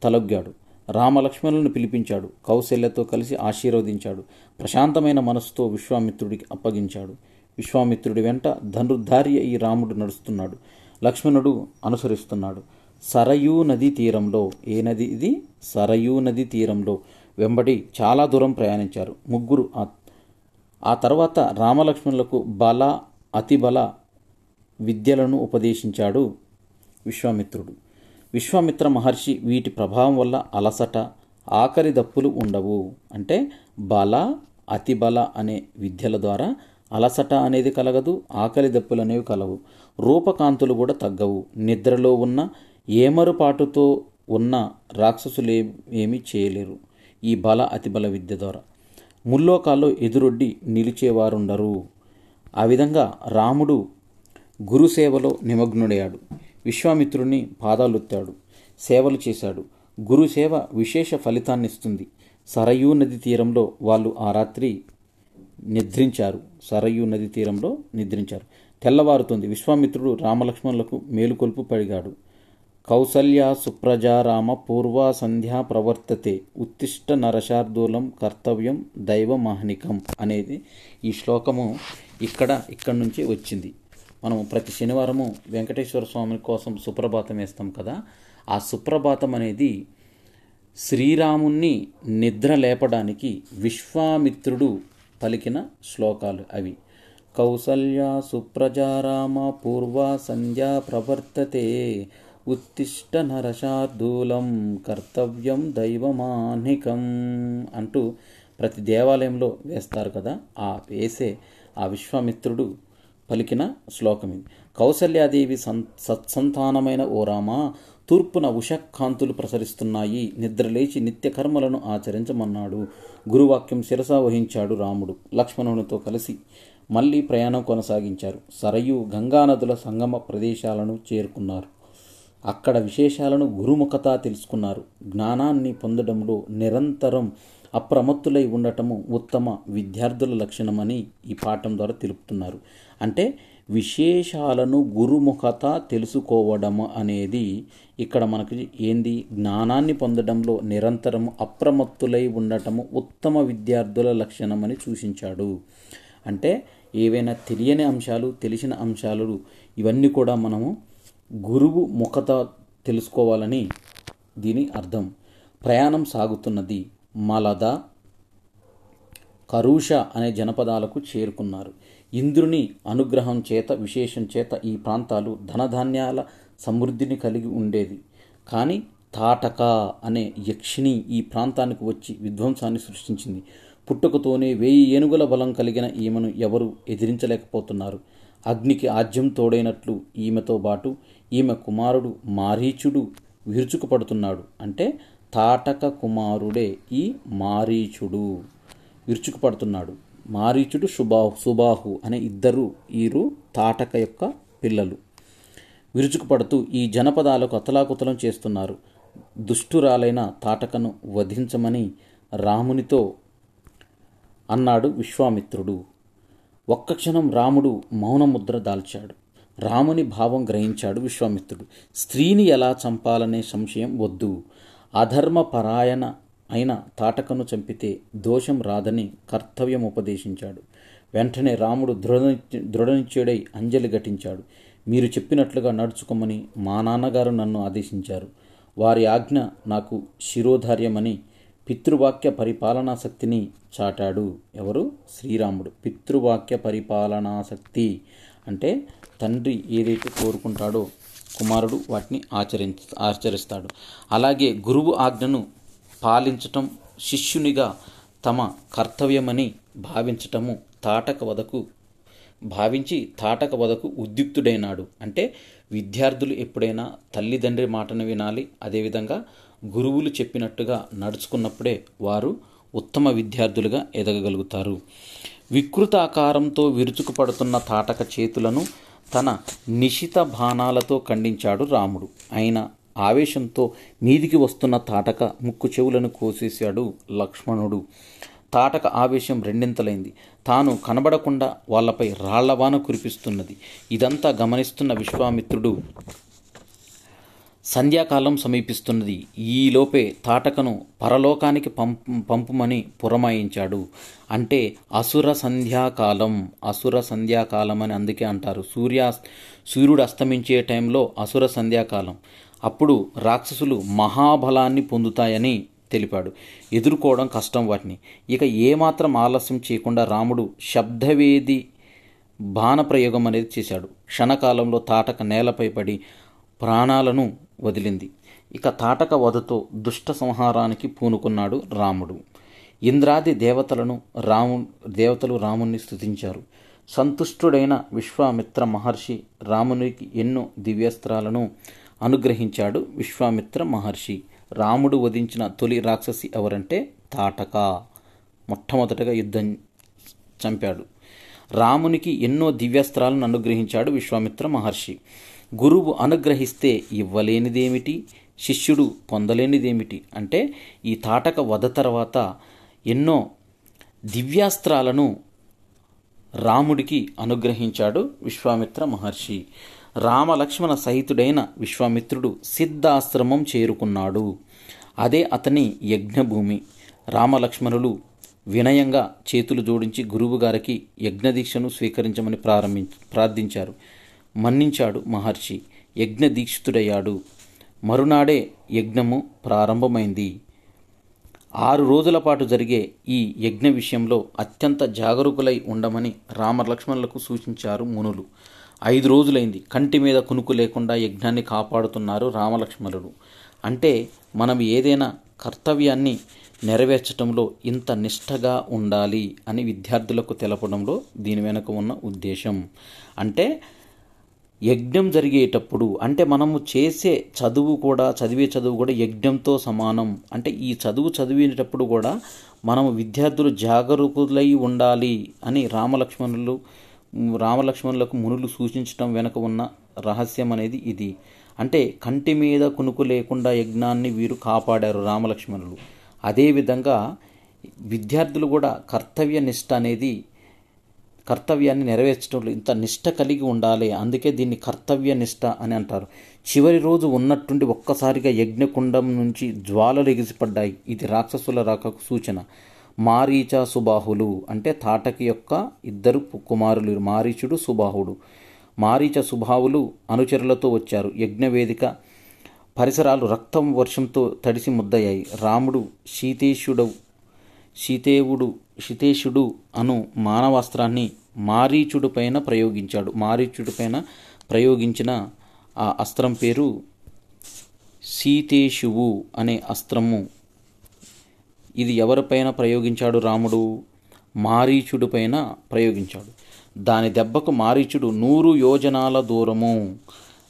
తలొగ్గాడు. రామలక్ష్మణులను పిలిపించాడు. కౌశల్యతో కలిసి ఆశీర్వదించాడు. ప్రశాంతమైన మనస్సుతో విశ్వామిత్రుడికి అప్పగించాడు. విశ్వామిత్రుడి వెంట ధనుర్ధార్య ఈ రాముడు నడుస్తున్నాడు. లక్ష్మణుడు అనుసరిస్తున్నాడు. సరయూ నదీ తీరంలో, ఏ నది ఇది? సరయూ నదీ తీరంలో వెంబడి చాలా దూరం ప్రయాణించారు ముగ్గురు. ఆ తర్వాత రామలక్ష్మణులకు బల అతిబల విద్యలను ఉపదేశించాడు విశ్వామిత్రుడు. విశ్వామిత్ర మహర్షి వీటి ప్రభావం వల్ల అలసట, ఆకలి దప్పులు ఉండవు. అంటే బల అతిబల అనే విద్యల ద్వారా అలసట అనేది కలగదు, ఆకలి దప్పులు అనేవి కలవు. రూపకాంతులు కూడా తగ్గవు. నిద్రలో ఉన్న ఏమరుపాటుతో ఉన్న రాక్షసులు ఏమీ చేయలేరు ఈ బల అతిబల విద్య ద్వారా. ముల్లోకాల్లో ఎదురొడ్డి నిలిచేవారుండరు. ఆ విధంగా రాముడు గురుసేవలో నిమగ్నుడయ్యాడు. విశ్వామిత్రుని పాదాలొత్తాడు, సేవలు చేశాడు. గురుసేవ విశేష ఫలితాన్నిస్తుంది. సరయూ నది తీరంలో వాళ్ళు ఆ రాత్రి నిద్రించారు. తెల్లవారుతుంది. విశ్వామిత్రుడు రామలక్ష్మణులకు మేలుకొల్పు పడిగాడు. కౌసల్య సుప్రజా రామ పూర్వా సంధ్యా ప్రవర్తతే ఉత్తిష్ట నరశార్దూలం కర్తవ్యం దైవమాహ్నికం అనేది ఈ శ్లోకము ఇక్కడి నుంచి వచ్చింది. మనము ప్రతి శనివారము వెంకటేశ్వర స్వామి కోసం సుప్రభాతం వేస్తాం కదా. ఆ సుప్రభాతం అనేది శ్రీరాముణ్ణి నిద్ర లేపడానికి విశ్వామిత్రుడు పలికిన శ్లోకాలు అవి. కౌసల్య సుప్రజారామ పూర్వా సంధ్యా ప్రవర్తతే ఉత్తిష్ట నరశార్దూలం కర్తవ్యం దైవమాహ్నికం అంటూ ప్రతి దేవాలయంలో వేస్తారు కదా. ఆ విశ్వామిత్రుడు పలికిన శ్లోకం ఇది. కౌసల్యాదేవి సత్సంతానమైన ఓ రామ, తూర్పున ఉషకాంతులు ప్రసరిస్తున్నాయి. నిద్రలేచి నిత్యకర్మలను ఆచరించమన్నాడు. గురువాక్యం శిరసా వహించాడు రాముడు. లక్ష్మణునితో కలిసి మళ్ళీ ప్రయాణం కొనసాగించారు. సరయు గంగానదుల సంగమ ప్రదేశాలను చేరుకున్నారు. అక్కడ విశేషాలను గురుముఖత తెలుసుకున్నారు. జ్ఞానాన్ని పొందడంలో నిరంతరం అప్రమత్తులై ఉండటము ఉత్తమ విద్యార్థుల లక్షణమని ఈ పాఠం ద్వారా తెలుపుతున్నారు. అంటే విశేషాలను గురుముఖత తెలుసుకోవడము అనేది ఇక్కడ మనకి ఏంది, జ్ఞానాన్ని పొందడంలో నిరంతరం అప్రమత్తులై ఉండటము ఉత్తమ విద్యార్థుల లక్షణమని సూచించాడు. అంటే ఏవైనా తెలియని అంశాలు, తెలిసిన అంశాలు ఇవన్నీ కూడా మనము గురువు ముఖత తెలుసుకోవాలని దీని అర్థం. ప్రయాణం సాగుతున్నది. మలద, కరుష అనే జనపదాలకు చేరుకున్నారు. ఇంద్రుని అనుగ్రహం చేత, విశేషం చేత ఈ ప్రాంతాలు ధనధాన్యాల సమృద్ధిని కలిగి ఉండేది. కానీ తాటక అనే యక్షిణి ఈ ప్రాంతానికి వచ్చి విధ్వంసాన్ని సృష్టించింది. పుట్టుకతోనే 1000 ఏనుగుల బలం కలిగిన ఈమెను ఎవరు ఎదిరించలేకపోతున్నారు. అగ్నికి ఆజ్యం తోడైనట్లు ఈమెతో పాటు ఈమె కుమారుడు మారీచుడు విరుచుకుపడుతున్నాడు. అంటే తాటక కుమారుడే ఈ మారీచుడు విరుచుకుపడుతున్నాడు. మారీచుడు సుబాహు అనే వీరు తాటక యొక్క పిల్లలు. విరుచుకుపడుతూ ఈ జనపదాలకు అతలాకుతలం చేస్తున్నారు. దుష్టురాలైన తాటకను వధించమని రామునితో అన్నాడు విశ్వామిత్రుడు. ఒక్క క్షణం రాముడు మౌనముద్ర దాల్చాడు. రాముని భావం గ్రహించాడు విశ్వామిత్రుడు. స్త్రీని ఎలా చంపాలనే సంశయం వద్దు. అధర్మపరాయణ అయిన తాటకను చంపితే దోషం రాదని కర్తవ్యం ఉపదేశించాడు. వెంటనే రాముడు దృఢనిశ్చయుడై అంజలి ఘటించాడు. మీరు చెప్పినట్లుగా నడుచుకోమని మా నాన్నగారు నన్ను ఆదేశించారు. వారి ఆజ్ఞ నాకు శిరోధార్యమని పితృవాక్య పరిపాలనాశక్తిని చాటాడు. ఎవరు? శ్రీరాముడు. పితృవాక్య పరిపాలనాశక్తి అంటే తండ్రి ఏదైతే కోరుకుంటాడో కుమారుడు వాటిని ఆచరిస్తాడు. అలాగే గురువు ఆజ్ఞను పాలించటం శిష్యునిగా తమ కర్తవ్యమని భావించటము తాటక వదకు ఉద్యుక్తుడైనాడు. అంటే విద్యార్థులు ఎప్పుడైనా తల్లిదండ్రి మాటను వినాలి. అదేవిధంగా గురువులు చెప్పినట్టుగా నడుచుకున్నప్పుడే వారు ఉత్తమ విద్యార్థులుగా ఎదగగలుగుతారు. వికృతాకారంతో విరుచుకుపడుతున్న తాటక చేతులను తన నిశిత బాణాలతో ఖండించాడు రాముడు. అయినా ఆవేశంతో మీదికి వస్తున్న తాటక ముక్కు చెవులను కోసేశాడు లక్ష్మణుడు. తాటక ఆవేశం రెండింతలైంది. తాను కనబడకుండా వాళ్లపై రాళ్లవాన కురిపిస్తున్నది. ఇదంతా గమనిస్తున్న విశ్వామిత్రుడు సంధ్యాకాలం సమీపిస్తున్నది. ఈలోపే తాటకను పరలోకానికి పంపుమని పురమాయించాడు. అంటే అసుర సంధ్యాకాలం అని అందుకే అంటారు. సూర్యుడు అస్తమించే టైంలో అసుర సంధ్యాకాలం. అప్పుడు రాక్షసులు మహాబలాన్ని పొందుతాయని తెలిపాడు. ఎదుర్కోవడం కష్టం వాటిని. ఇక ఏమాత్రం ఆలస్యం చేయకుండా రాముడు శబ్దవేది బాణప్రయోగం అనేది చేశాడు. క్షణకాలంలో తాటక నేలపై పడి ప్రాణాలను వదిలింది. ఇక తాటక వధతో దుష్ట సంహారానికి పూనుకున్నాడు రాముడు. ఇంద్రాది దేవతలు రాముణ్ణి స్తుతించారు. సంతుష్టుడైన విశ్వామిత్ర మహర్షి రామునికి ఎన్నో దివ్యాస్త్రాలను అనుగ్రహించాడు. విశ్వామిత్ర మహర్షి రాముడు వధించిన తొలి రాక్షసి ఎవరంటే తాటక. మొట్టమొదటగా యుద్ధం చంపాడు. రామునికి ఎన్నో దివ్యాస్త్రాలను అనుగ్రహించాడు విశ్వామిత్ర మహర్షి. గురువు అనుగ్రహిస్తే ఇవ్వలేనిదేమిటి, శిష్యుడు పొందలేనిదేమిటి? అంటే ఈ తాటక వధ తర్వాత ఎన్నో దివ్యాస్త్రాలను రాముడికి అనుగ్రహించాడు విశ్వామిత్ర మహర్షి. రామలక్ష్మణ సహితుడైన విశ్వామిత్రుడు సిద్ధాశ్రమం చేరుకున్నాడు. అదే అతని యజ్ఞభూమి. రామలక్ష్మణులు వినయంగా చేతులు జోడించి గురువుగారికి యజ్ఞదీక్షను స్వీకరించమని ప్రార్థించారు. మన్నించాడు మహర్షి. యజ్ఞదీక్షితుడయ్యాడు. మరునాడే యజ్ఞము ప్రారంభమైంది. 6 రోజుల పాటు జరిగే ఈ యజ్ఞ విషయంలో అత్యంత జాగరూకులై ఉండమని రామలక్ష్మణులకు సూచించారు మునులు. 5 రోజులైంది. కంటి మీద కునుకు లేకుండా యజ్ఞాన్ని కాపాడుతున్నారు రామలక్ష్మణులు. అంటే మనం ఏదైనా కర్తవ్యాన్ని నెరవేర్చడంలో ఇంత నిష్ఠగా ఉండాలి అని విద్యార్థులకు తెలపడంలో దీని వెనుక ఉన్న ఉద్దేశం. అంటే యజ్ఞం జరిగేటప్పుడు అంటే మనము చేసే చదివే చదువు కూడా యజ్ఞంతో సమానం. అంటే ఈ చదివేటప్పుడు కూడా మనము విద్యార్థులు జాగరూకులై ఉండాలి అని రామలక్ష్మణులకు మునులు సూచించడం వెనుక ఉన్న రహస్యం అనేది ఇది. అంటే కంటి మీద కునుకు లేకుండా యజ్ఞాన్ని వీరు కాపాడారు రామలక్ష్మణులు. అదేవిధంగా విద్యార్థులు కూడా కర్తవ్యాన్ని నెరవేర్చడంలో ఇంత నిష్ట కలిగి ఉండాలి. అందుకే దీన్ని కర్తవ్య నిష్ట అని అంటారు. చివరి రోజు ఉన్నట్టుండి ఒక్కసారిగా యజ్ఞకుండం నుంచి జ్వాలలు ఎగిసిపడ్డాయి. ఇది రాక్షసుల రాకకు సూచన. మారీచ సుబాహులు అంటే తాటకి యొక్క ఇద్దరు కుమారులు మారీచుడు సుబాహుడు. మారీచ సుబాహులు అనుచరులతో వచ్చారు. యజ్ఞవేదిక పరిసరాలు రక్తం వర్షంతో తడిసి ముద్దయ్యాయి. రాముడు శితేశుడు అను మానవాస్త్రాన్ని మారీచుడిపైన ప్రయోగించాడు. మారీచుడిపైన ప్రయోగించిన ఆ అస్త్రం పేరు శీతేశువు అనే అస్త్రము. ఇది ఎవరిపైన ప్రయోగించాడు? రాముడు మారీచుడిపైన ప్రయోగించాడు. దాని దెబ్బకు మారీచుడు 100 యోజనాల దూరము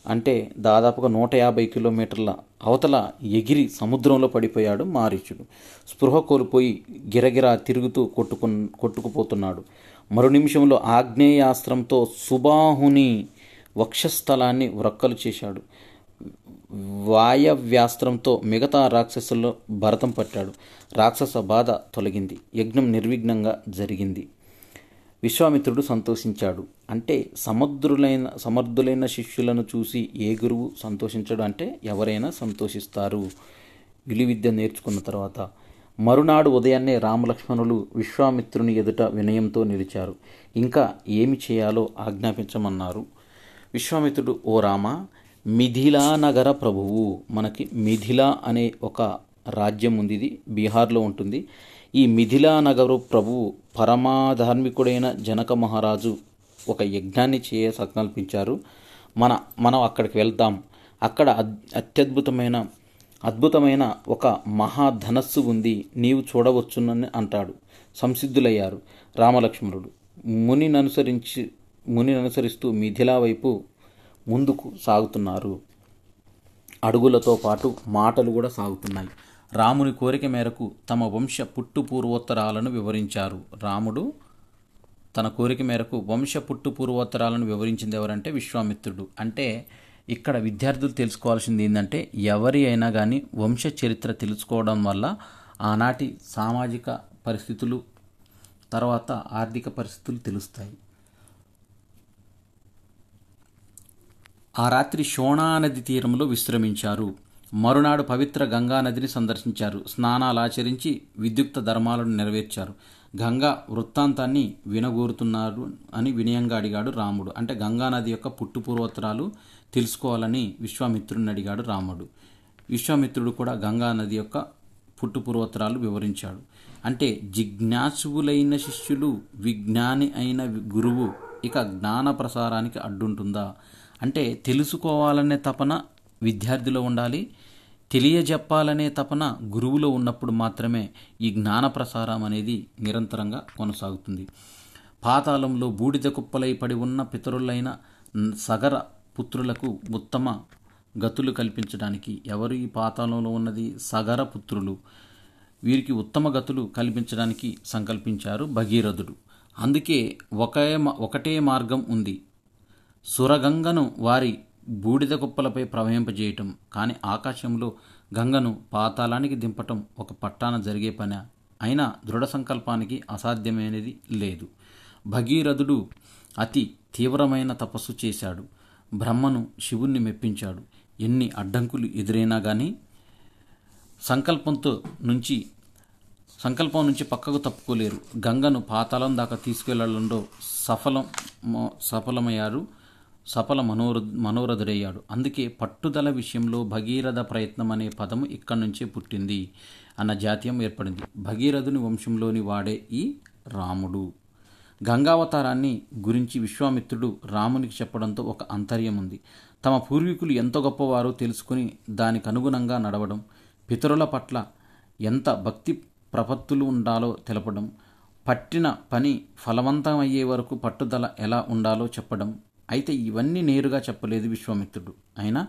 అంటే దాదాపుగా 150 కిలోమీటర్ల అవతల ఎగిరి సముద్రంలో పడిపోయాడు మారీచుడు. స్పృహ కోల్పోయి గిరగిరా తిరుగుతూ కొట్టుకుపోతున్నాడు. మరో నిమిషంలో ఆగ్నేయాస్త్రంతో సుబాహుని వక్షస్థలాన్ని వ్రక్కలు చేశాడు. వాయవ్యాస్త్రంతో మిగతా రాక్షసుల్లో భరతం పట్టాడు. రాక్షస బాధ తొలగింది. యజ్ఞం నిర్విఘ్నంగా జరిగింది. విశ్వామిత్రుడు సంతోషించాడు. అంటే సమర్థులైన శిష్యులను చూసి ఏ గురువు సంతోషించడు? అంటే ఎవరైనా సంతోషిస్తారు విలువిద్య నేర్చుకున్న తర్వాత. మరునాడు ఉదయాన్నే రామలక్ష్మణులు విశ్వామిత్రుని ఎదుట వినయంతో నిలిచారు. ఇంకా ఏమి చేయాలో ఆజ్ఞాపించమన్నారు. విశ్వామిత్రుడు, ఓ రామ, మిథిలా నగర ప్రభువు, మనకి మిథిలా అనే ఒక రాజ్యం ఉంది. ఇది బీహార్లో ఉంటుంది. ఈ మిథిలా నగరు ప్రభువు పరమాధార్మికుడైన జనక మహారాజు ఒక యజ్ఞాన్ని సంకల్పించారు. మనం అక్కడికి వెళ్తాం. అక్కడ అద్భుతమైన ఒక మహాధనస్సు ఉంది, నీవు చూడవచ్చునని అంటాడు. సంసిద్ధులయ్యారు రామలక్ష్మణుడు. మునిని అనుసరిస్తూ మిథిలా వైపు ముందుకు సాగుతున్నారు. అడుగులతో పాటు మాటలు కూడా సాగుతున్నాయి. రాముని కోరిక మేరకు తమ వంశ పుట్టుపూర్వోత్తరాలను వివరించారు. రాముడు తన కోరిక మేరకు వంశ పుట్టుపూర్వోత్తరాలను వివరించింది ఎవరంటే విశ్వామిత్రుడు. అంటే ఇక్కడ విద్యార్థులు తెలుసుకోవాల్సింది ఏంటంటే ఎవరి అయినా కానీ వంశ చరిత్ర తెలుసుకోవడం వల్ల ఆనాటి సామాజిక పరిస్థితులు తర్వాత ఆర్థిక పరిస్థితులు తెలుస్తాయి. ఆ రాత్రి శోణా నది తీరంలో విశ్రమించారు. మరునాడు పవిత్ర గంగా నదిని సందర్శించారు. స్నానాలాచరించి విద్యుక్త ధర్మాలను నెరవేర్చారు. గంగా వృత్తాంతాన్ని వినగోరుతున్నారు అని వినయంగా అడిగాడు రాముడు. అంటే గంగానది యొక్క పుట్టుపూర్వోత్తరాలు తెలుసుకోవాలని విశ్వామిత్రుడిని అడిగాడు రాముడు. విశ్వామిత్రుడు కూడా గంగానది యొక్క పుట్టుపూర్వోత్తరాలు వివరించాడు. అంటే జిజ్ఞాసువులైన శిష్యులు, విజ్ఞాని అయిన గురువు ఇక జ్ఞాన ప్రసారానికి అడ్డుంటుందా? అంటే తెలుసుకోవాలనే తపన విద్యార్థిలో ఉండాలి. తెలియజెప్పాలనే తపన గురువులో ఉన్నప్పుడు మాత్రమే ఈ జ్ఞాన ప్రసారం అనేది నిరంతరంగా కొనసాగుతుంది. పాతాళంలో బూడిద కుప్పలై పడి ఉన్న పితరులైన సగర పుత్రులకు ఉత్తమ గతులు కల్పించడానికి ఎవరు ఈ పాతాళంలో ఉన్నది? సగర పుత్రులు. వీరికి ఉత్తమ గతులు కల్పించడానికి సంకల్పించారు భగీరథుడు. అందుకే ఒకటే మార్గం ఉంది, సురగంగను వారి బూడిద కుప్పలపై ప్రవహింపజేయటం. కానీ ఆకాశంలో గంగను పాతాళానికి దింపటం ఒక పట్టాన జరిగే పని. అయినా దృఢ సంకల్పానికి అసాధ్యమైనది లేదు. భగీరథుడు అతి తీవ్రమైన తపస్సు చేశాడు. బ్రహ్మను, శివుణ్ణి మెప్పించాడు. ఎన్ని అడ్డంకులు ఎదురైనా కానీ సంకల్పం నుంచి పక్కకు తప్పుకోలేరు. గంగను పాతాళం దాకా తీసుకెళ్లడంలో మనోరథుడయ్యాడు. అందుకే పట్టుదల విషయంలో భగీరథ ప్రయత్నం అనే పదము ఇక్కడి నుంచే పుట్టింది అన్న జాతీయం ఏర్పడింది. భగీరథుని వంశంలోని వాడే ఈ రాముడు. గంగావతారాన్ని గురించి విశ్వామిత్రుడు రామునికి చెప్పడంతో ఒక అంతర్యం ఉంది. తమ పూర్వీకులు ఎంత గొప్పవారో తెలుసుకుని దానికి అనుగుణంగా నడవడం, పితరుల పట్ల ఎంత భక్తి ప్రపత్తులు ఉండాలో తెలపడం, పట్టిన పని ఫలవంతమయ్యే వరకు పట్టుదల ఎలా ఉండాలో చెప్పడం. అయితే ఇవన్నీ నేరుగా చెప్పలేదు విశ్వామిత్రుడు. అయినా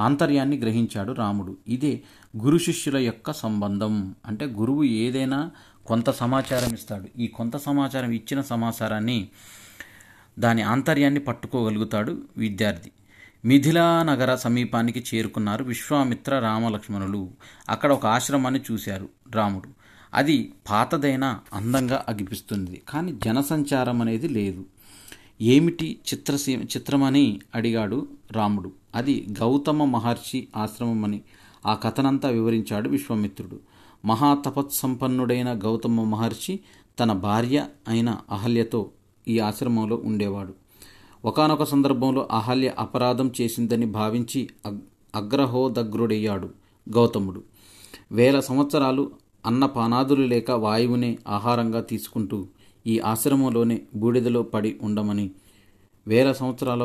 ఆంతర్యాన్ని గ్రహించాడు రాముడు. ఇదే గురు శిష్యుల యొక్క సంబంధం. అంటే గురువు ఏదైనా కొంత సమాచారం ఇస్తాడు. ఈ కొంత సమాచారం ఇచ్చిన సమాచారాన్ని దాని ఆంతర్యాన్ని పట్టుకోగలుగుతాడు విద్యార్థి. మిథిలా నగర సమీపానికి చేరుకున్నారు విశ్వామిత్ర రామలక్ష్మణులు. అక్కడ ఒక ఆశ్రమాన్ని చూశారు రాముడు. అది పాతదైనా అందంగా అగిపిస్తుంది, కానీ జనసంచారం అనేది లేదు. ఏమిటి చిత్రమని అడిగాడు రాముడు. అది గౌతమ మహర్షి ఆశ్రమమని ఆ కథనంతా వివరించాడు విశ్వామిత్రుడు. మహాతపత్సంపన్నుడైన గౌతమ మహర్షి తన భార్య అయిన అహల్యతో ఈ ఆశ్రమంలో ఉండేవాడు. ఒకానొక సందర్భంలో అహల్య అపరాధం చేసిందని భావించి అగ్రహోదగ్రుడయ్యాడు గౌతముడు. 1000 సంవత్సరాలు అన్నపానాదులు లేక వాయువునే ఆహారంగా తీసుకుంటూ ఈ ఆశ్రమంలోనే బూడిదలో పడి ఉండమని 1000 సంవత్సరాల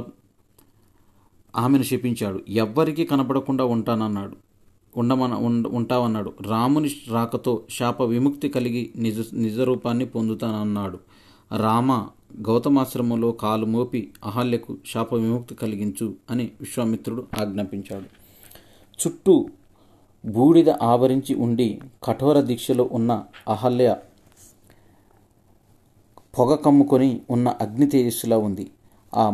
ఆమెను శపించాడు. ఎవ్వరికీ కనపడకుండా ఉంటావన్నాడు. రాముని రాకతో శాప విముక్తి కలిగి నిజరూపాన్ని పొందుతానన్నాడు. రామ, గౌతమాశ్రమంలో కాలు మోపి అహల్యకు శాప విముక్తి కలిగించు అని విశ్వామిత్రుడు ఆజ్ఞాపించాడు. చుట్టూ బూడిద ఆవరించి ఉండి కఠోర దీక్షలో ఉన్న అహల్య పొగ కమ్ముకొని ఉన్న అగ్ని తేజస్సులా ఉంది. ఆ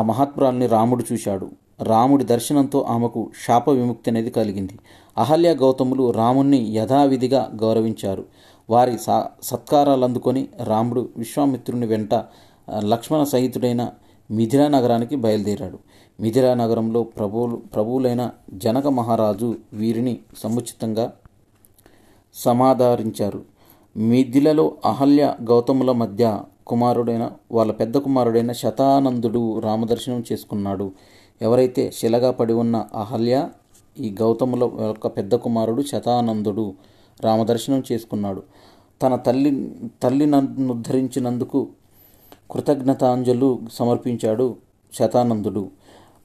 మహాత్మురాలిని రాముడు చూశాడు. రాముడి దర్శనంతో ఆమెకు శాప విముక్తి అనేది కలిగింది. అహల్య గౌతములు రాముణ్ణి యథావిధిగా గౌరవించారు. వారి సత్కారాలు అందుకొని రాముడు విశ్వామిత్రుని వెంట లక్ష్మణ సహితుడైన మిథిలా నగరానికి బయలుదేరాడు. మిథిలా నగరంలో ప్రభువులైన జనక మహారాజు వీరిని సముచితంగా సమాదరించారు. మిథిలలో అహల్య గౌతముల మధ్య వాళ్ళ పెద్ద కుమారుడైన శతానందుడు రామదర్శనం చేసుకున్నాడు. ఎవరైతే శిలగా పడి ఉన్న అహల్య, ఈ గౌతముల యొక్క పెద్ద కుమారుడు శతానందుడు రామదర్శనం చేసుకున్నాడు. తన తల్లిని ఉద్ధరించినందుకు కృతజ్ఞతాంజలు సమర్పించాడు శతానందుడు.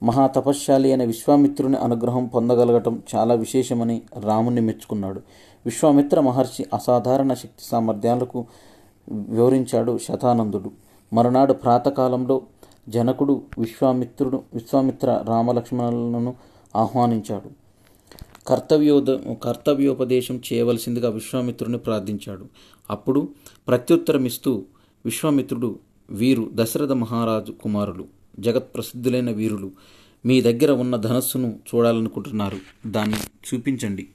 మహాతపశ్శాలి అయిన విశ్వామిత్రుని అనుగ్రహం పొందగలగటం చాలా విశేషమని రాముణ్ణి మెచ్చుకున్నాడు. విశ్వామిత్ర మహర్షి అసాధారణ శక్తి సామర్థ్యాలకు వివరించాడు శతానందుడు. మరునాడు ప్రాతకాలంలో జనకుడు విశ్వామిత్ర రామలక్ష్మణులను ఆహ్వానించాడు. కర్తవ్యోపదేశం చేయవలసిందిగా విశ్వామిత్రుని ప్రార్థించాడు. అప్పుడు ప్రత్యుత్తరమిస్తూ విశ్వామిత్రుడు, వీరు దశరథ మహారాజు కుమారులు, జగత్ప్రసిద్ధులైన వీరులు. మీ దగ్గర ఉన్న ధనస్సును చూడాలనుకుంటున్నారు. దాన్ని చూపించండి,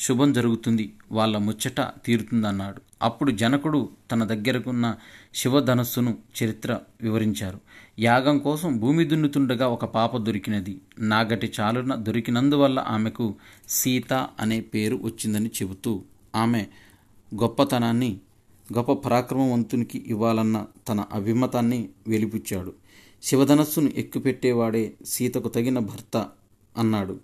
శుభం జరుగుతుంది, వాళ్ళ ముచ్చట తీరుతుందన్నాడు. అప్పుడు జనకుడు తన దగ్గరకున్న శివధనస్సును చరిత్ర వివరించారు. యాగం కోసం భూమి దున్నుతుండగా ఒక పాప దొరికినది. నాగటి చాలున దొరికినందువల్ల ఆమెకు సీత అనే పేరు వచ్చిందని చెబుతూ ఆమె గొప్ప పరాక్రమవంతునికి ఇవ్వాలన్న తన అభిమతాన్ని వెలిపుచ్చాడు. శివధనస్సును ఎక్కుపెట్టేవాడే సీతకు తగిన భర్త అన్నాడు.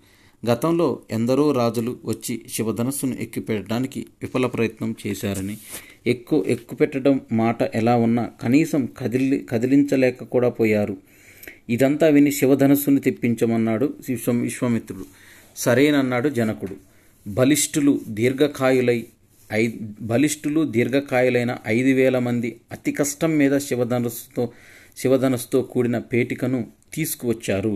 గతంలో ఎందరో రాజులు వచ్చి శివధనస్సును ఎక్కుపెట్టడానికి విఫల ప్రయత్నం చేశారని, ఎక్కుపెట్టడం మాట ఎలా ఉన్నా కనీసం కదిలించలేక కూడా పోయారు. ఇదంతా విని శివధనస్సును తెప్పించమన్నాడు విశ్వామిత్రుడు. సరేనన్నాడు జనకుడు. బలిష్ఠులు దీర్ఘకాయులైన 5000 మంది అతి కష్టం మీద శివధనస్సుతో కూడిన పేటికను తీసుకువచ్చారు.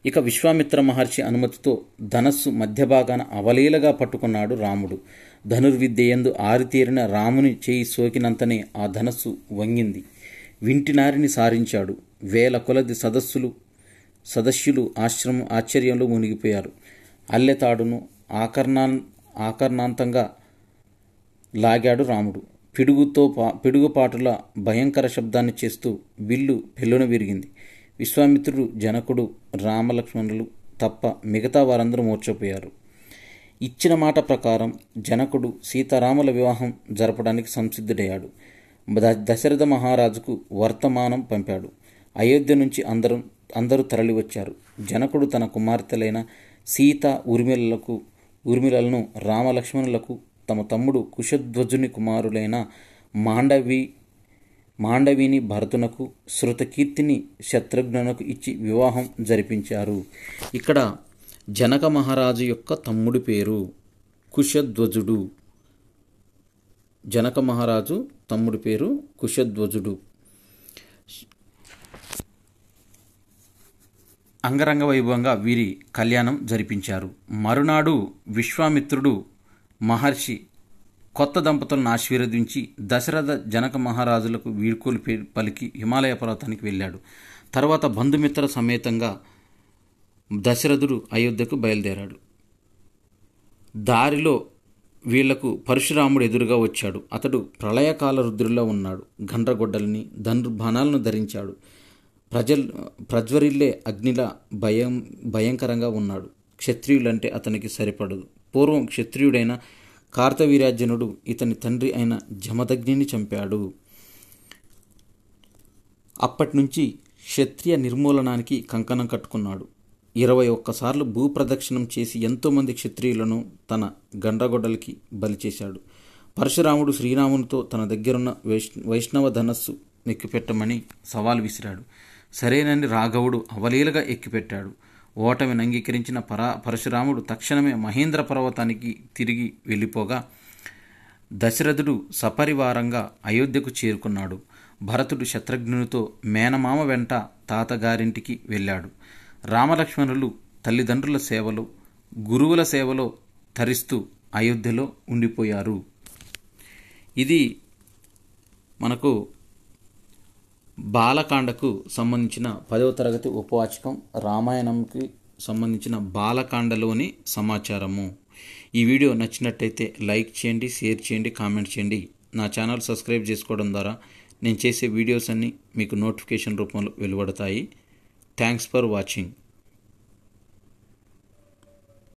ఇక విశ్వామిత్ర మహర్షి అనుమతితో ధనస్సు మధ్యభాగాన అవలీలగా పట్టుకున్నాడు రాముడు. ధనుర్విద్యయందు ఆరితేరిన రాముని చేయి సోకినంతనే ఆ ధనస్సు వంగింది. వింటినారిని సారించాడు. 1000 కొలది సదస్యులు ఆశ్చర్యంలో మునిగిపోయారు. అల్లెతాడును ఆకర్ణాంతంగా లాగాడు రాముడు. పిడుగుపాటుల భయంకర శబ్దాన్ని చేస్తూ విల్లు పెళ్ళున విరిగింది. విశ్వామిత్రుడు, జనకుడు, రామలక్ష్మణులు తప్ప మిగతా వారందరూ మూర్ఛపోయారు. ఇచ్చిన మాట ప్రకారం జనకుడు సీతారాముల వివాహం జరపడానికి సంసిద్ధుడయ్యాడు. దశరథ మహారాజుకు వర్తమానం పంపాడు. అయోధ్య నుంచి అందరూ తరలివచ్చారు. జనకుడు తన కుమార్తెలైన సీత, ఊర్మిళలను రామలక్ష్మణులకు తమ తమ్ముడు కుశధ్వజుని కుమారులైన మాండవిని భరతునకు, శృతకీర్తిని శత్రుఘ్నునకు ఇచ్చి వివాహం జరిపించారు. ఇక్కడ జనక మహారాజు యొక్క తమ్ముడి పేరు కుశధ్వజుడు. జనక మహారాజు తమ్ముడి పేరు కుశధ్వజుడు. అంగరంగ వైభవంగా వీరి కళ్యాణం జరిపించారు. మరునాడు విశ్వామిత్రుడు మహర్షి కొత్త దంపతులను ఆశీర్వదించి దశరథ జనక మహారాజులకు వీడ్కోలు పలికి హిమాలయ పర్వతానికి వెళ్ళాడు. తర్వాత బంధుమిత్ర సమేతంగా దశరథుడు అయోధ్యకు బయలుదేరాడు. దారిలో వీళ్లకు పరశురాముడు ఎదురుగా వచ్చాడు. అతడు ప్రళయకాల రుద్రుల్లో ఉన్నాడు. గండ్రగొడ్డల్ని ధనుర్బాణాలను ధరించాడు. ప్రజ్వరిల్లే అగ్నిలా భయంకరంగా ఉన్నాడు. క్షత్రియులంటే అతనికి సరిపడదు. పూర్వం క్షత్రియుడైన కార్తవీర్యార్జునుడు ఇతని తండ్రి అయిన జమదగ్నిని చంపాడు. అప్పటి నుంచి క్షత్రియ నిర్మూలనానికి కంకణం కట్టుకున్నాడు. 21 సార్లు భూప్రదక్షిణం చేసి ఎంతోమంది క్షత్రియులను తన గండ్రగొడ్డలికి బలి చేశాడు. పరశురాముడు శ్రీరామునితో తన దగ్గరున్న వైష్ణవ ధనస్సు ఎక్కిపెట్టమని సవాల్ విసిరాడు. సరేనని రాఘవుడు అవలీలగా ఎక్కిపెట్టాడు. ఓటమిని అంగీకరించిన పరశురాముడు తక్షణమే మహేంద్ర పర్వతానికి తిరిగి వెళ్ళిపోగా దశరథుడు సపరివారంగా అయోధ్యకు చేరుకున్నాడు. భరతుడు శత్రుఘ్నునితో మేనమామ వెంట తాతగారింటికి వెళ్ళాడు. రామలక్ష్మణులు తల్లిదండ్రుల సేవలో గురువుల సేవలో తరిస్తూ అయోధ్యలో ఉండిపోయారు. ఇది మనకు బాలకాండకు సంబంధించిన 10వ తరగతి ఉపవాచకం, రామాయణంకి సంబంధించిన బాలకాండలోని సమాచారము. ఈ వీడియో నచ్చినట్టయితే లైక్ చేయండి, షేర్ చేయండి, కామెంట్ చేయండి. నా ఛానల్ సబ్స్క్రైబ్ చేసుకోవడం ద్వారా నేను చేసే వీడియోస్ అన్నీ మీకు నోటిఫికేషన్ రూపంలో వెలువడతాయి. Thanks for watching.